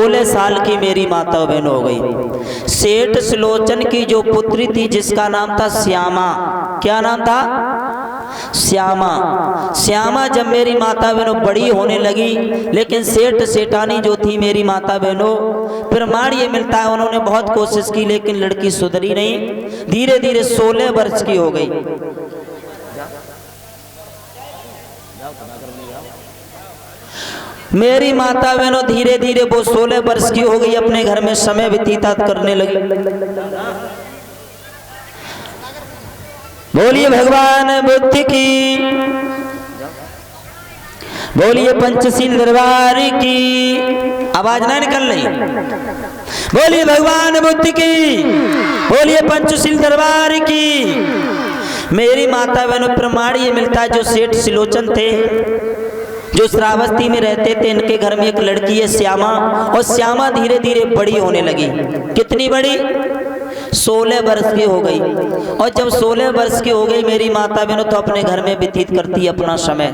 16 साल की मेरी माता बहन हो गई। सेठ सुलोचन की जो पुत्री थी जिसका नाम था श्यामा, क्या नाम था? श्यामा। श्यामा जब मेरी माता बहनों बड़ी होने लगी, लेकिन सेठ सेठानी जो थी मेरी माता बहनों, प्रमाण ये मिलता है उन्होंने बहुत कोशिश की लेकिन लड़की सुधरी नहीं। धीरे धीरे 16 वर्ष की हो गई। मेरी माता बहनों धीरे धीरे वो 16 वर्ष की हो गई, अपने घर में समय व्यतीत करने लगी। बोलिए भगवान बुद्ध की, बोलिए पंचशील दरबार की। आवाज ना निकल रही। बोलिए भगवान बुद्ध की, बोलिए पंचशील दरबार की। मेरी माता बहनों प्रमाण ये मिलता है जो सेठ सुलोचन थे जो श्रावस्ती में रहते थे, इनके घर में एक लड़की है श्यामा, और श्यामा धीरे धीरे बड़ी होने लगी। कितनी बड़ी? 16 वर्ष की हो गई। और जब 16 वर्ष की हो गई मेरी माता बहनों तो अपने घर में व्यतीत करती अपना समय।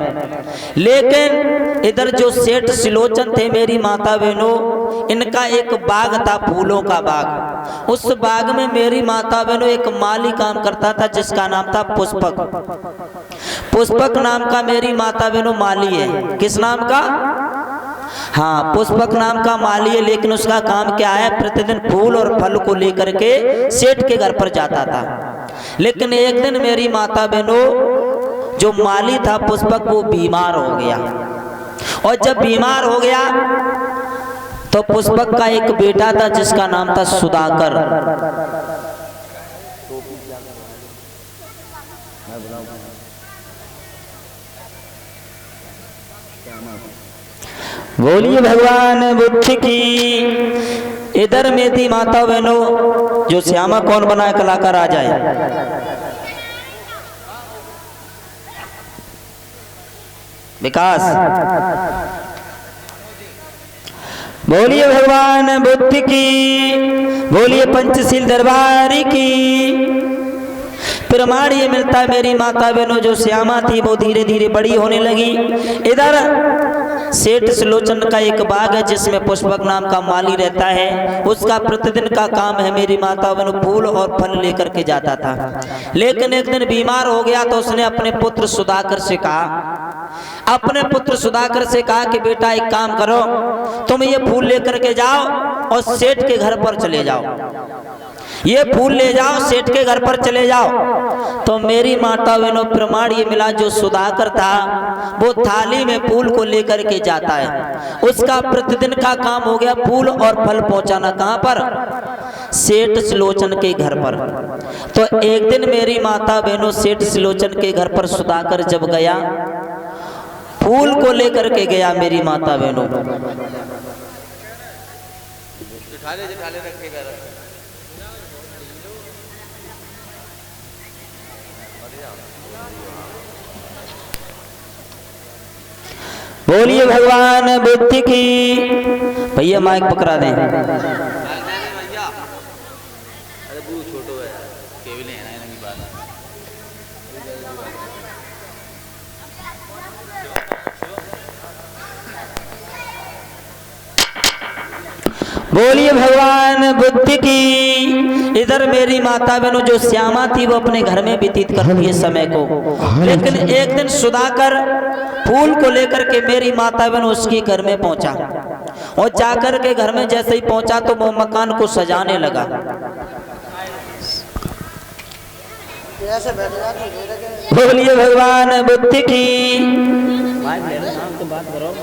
लेकिन इधर जो सेठ सुलोचन थे मेरी माता बहनों, इनका एक बाग था, फूलों का बाग। उस बाग में मेरी माता बहनों एक माली काम करता था जिसका नाम था पुष्पक। पुष्पक नाम का मेरी माता बहनों माली है। किस नाम का? हाँ, पुष्पक नाम का माली है। लेकिन उसका काम क्या है? प्रतिदिन फूल और फल को लेकर के सेठ के घर पर जाता था। लेकिन एक दिन मेरी माता बहनों जो माली था पुष्पक, वो बीमार हो गया। और जब बीमार हो गया तो पुष्पक का एक बेटा था जिसका नाम था सुधाकर। बोलिए भगवान बुद्ध की। इधर में थी माता बहनों जो श्यामा कौन बना है? कलाकार आ जाए। विकास। बोलिए भगवान बुद्ध की, बोलिए पंचशील दरबार की। प्रमाण ये मिलता है मेरी माता बहनों जो श्यामा थी वो धीरे धीरे बड़ी होने लगी। इधर सेठ सुलोचन का एक बाग है जिसमें पुष्पक नाम का माली रहता है। उसका प्रतिदिन का काम है मेरी माता बहनों फूल और फल लेकर के जाता था। लेकिन एक दिन बीमार हो गया तो उसने अपने पुत्र सुधाकर से कहा कि बेटा एक काम करो, तुम ये फूल लेकर के जाओ और सेठ के घर पर चले जाओ। ये फूल ले जाओ, सेठ के घर पर चले जाओ। तो मेरी माता बहनों प्रमाण ये मिला जो सुधाकर था वो थाली में फूल को लेकर के जाता है। उसका प्रतिदिन का काम हो गया फूल और फल पहुंचाना। कहां पर? सेठ सुलोचन के घर पर। तो एक दिन मेरी माता बहनों सेठ सुलोचन के घर पर सुधाकर जब गया, फूल को लेकर के गया मेरी माता बहनों। बोलिए भगवान बुद्ध की। भैया माइक पकड़ा दें। बोलिए भगवान बुद्ध की। इधर मेरी माता बहनों जो श्यामा थी वो अपने घर में व्यतीत करती है समय को। लेकिन एक दिन सुधाकर फूल को लेकर के मेरी माता बहनों उसके घर में पहुंचा, और जाकर के घर में जैसे ही पहुंचा तो वो मकान को सजाने लगा। बोलिए भगवान बुद्ध की। बात करो।